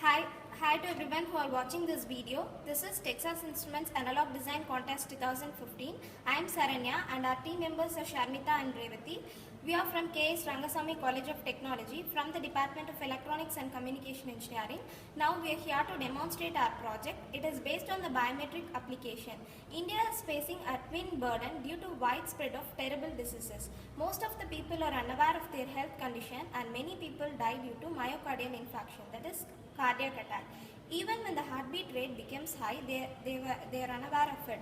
Hi, hi to everyone who are watching this video. This is Texas Instruments Analog Design Contest 2015. I am Saranya and our team members are Sharmita and Revati. We are from KS Rangasamy College of Technology from the Department of Electronics and Communication Engineering. Now we are here to demonstrate our project. It is based on the biometric application. India is facing a twin burden due to widespread of terrible diseases. Most of the people are unaware of their health condition and many people die due to myocardial infarction, that is cardiac attack. Even when the heartbeat rate becomes high, they are unaware of it.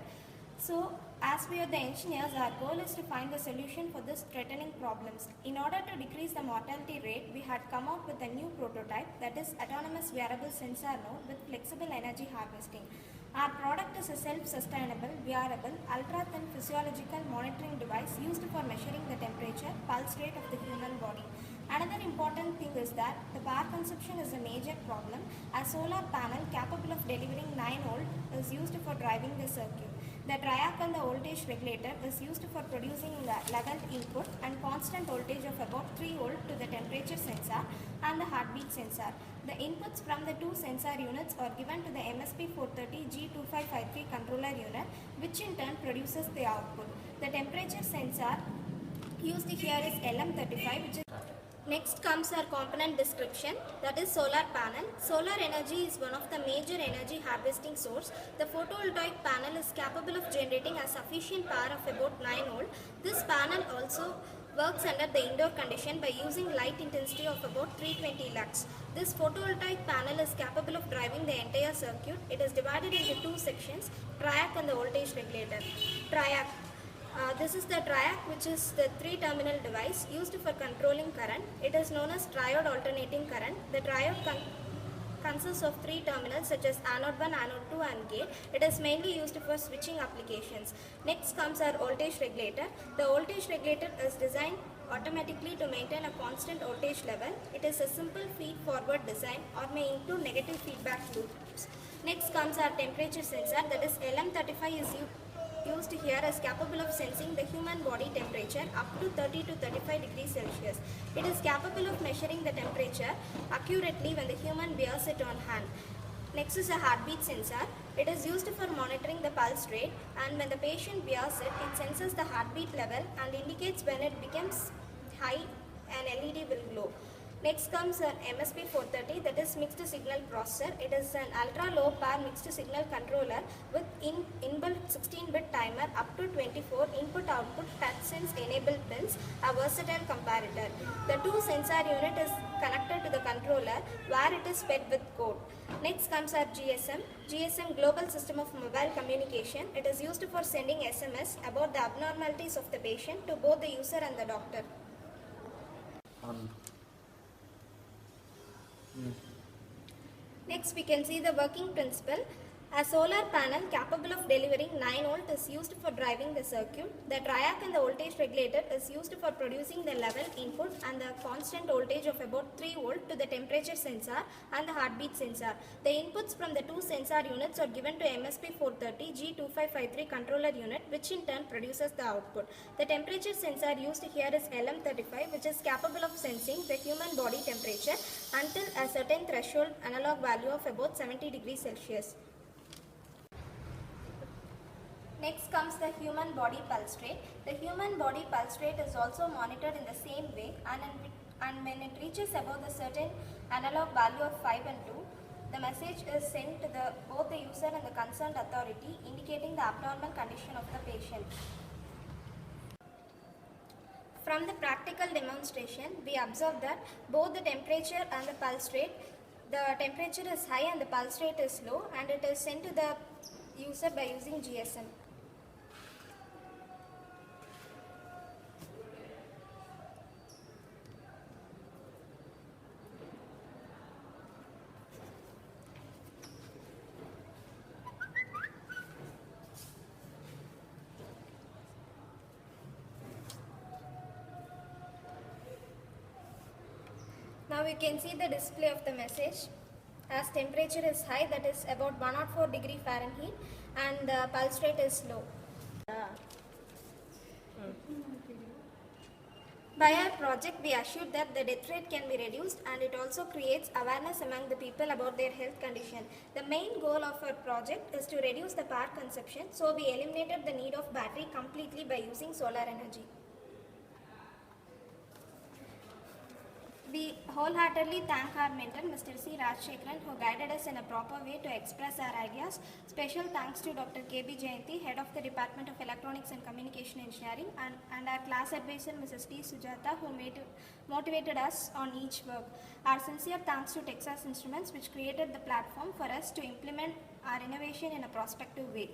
So, as we are the engineers, our goal is to find the solution for this threatening problems. In order to decrease the mortality rate, we had come up with a new prototype, that is autonomous wearable sensor node with flexible energy harvesting. Our product is a self-sustainable, wearable, ultra-thin physiological monitoring device used for measuring the temperature, pulse rate of the human body. Another important thing is that the power consumption is a major problem. A solar panel capable of delivering 9 volt is used for driving the circuit. The triac and the voltage regulator is used for producing the level input and constant voltage of about 3 volt to the temperature sensor and the heartbeat sensor. The inputs from the two sensor units are given to the MSP430G2553 controller unit, which in turn produces the output. The temperature sensor used here is LM35, which is Next comes our component description, that is solar panel. Solar energy is one of the major energy harvesting source. The photovoltaic panel is capable of generating a sufficient power of about 9 volt. This panel also works under the indoor condition by using light intensity of about 320 lux. This photovoltaic panel is capable of driving the entire circuit. It is divided into two sections, triac and the voltage regulator. Triac. This is the triac, which is the three-terminal device used for controlling current. It is known as triode alternating current. The triode consists of three terminals such as anode 1, anode 2 and gate. It is mainly used for switching applications. Next comes our voltage regulator. The voltage regulator is designed automatically to maintain a constant voltage level. It is a simple feed-forward design or may include negative feedback loops. Next comes our temperature sensor, that is LM35 is used here is capable of sensing the human body temperature up to 30 to 35 degrees Celsius. It is capable of measuring the temperature accurately when the human wears it on hand. Next is a heartbeat sensor. It is used for monitoring the pulse rate, and when the patient wears it, it senses the heartbeat level and indicates when it becomes high, an LED will glow. Next comes an MSP430, that is mixed signal processor. It is an ultra low power mixed signal controller with inbuilt 16-bit timer up to 24 input-output touchsense enabled pins, a versatile comparator. The two sensor unit is connected to the controller where it is fed with code. Next comes our GSM. GSM, Global System of Mobile Communication. It is used for sending SMS about the abnormalities of the patient to both the user and the doctor. Next we can see the working principle. A solar panel capable of delivering 9 volt is used for driving the circuit. The triac and the voltage regulator is used for producing the level input and the constant voltage of about 3 volt to the temperature sensor and the heartbeat sensor. The inputs from the two sensor units are given to MSP430G2553 controller unit, which in turn produces the output. The temperature sensor used here is LM35, which is capable of sensing the human body temperature until a certain threshold analog value of about 70 degrees Celsius. Next comes the human body pulse rate. The human body pulse rate is also monitored in the same way, and when it reaches above the certain analog value of 5 and 2, the message is sent to both the user and the concerned authority, indicating the abnormal condition of the patient. From the practical demonstration, we observe that both the temperature and the pulse rate, the temperature is high and the pulse rate is low, and it is sent to the user by using GSM. Now we can see the display of the message. As temperature is high, that is about 104 degree Fahrenheit, and the pulse rate is low. By our project, we assured that the death rate can be reduced and it also creates awareness among the people about their health condition. The main goal of our project is to reduce the power consumption, so we eliminated the need of battery completely by using solar energy. We wholeheartedly thank our mentor, Mr. C. Rajshekharan, who guided us in a proper way to express our ideas. Special thanks to Dr. K.B. Jayanti, Head of the Department of Electronics and Communication Engineering, and our class advisor, Mrs. T. Sujata, who motivated us on each work. Our sincere thanks to Texas Instruments, which created the platform for us to implement our innovation in a prospective way.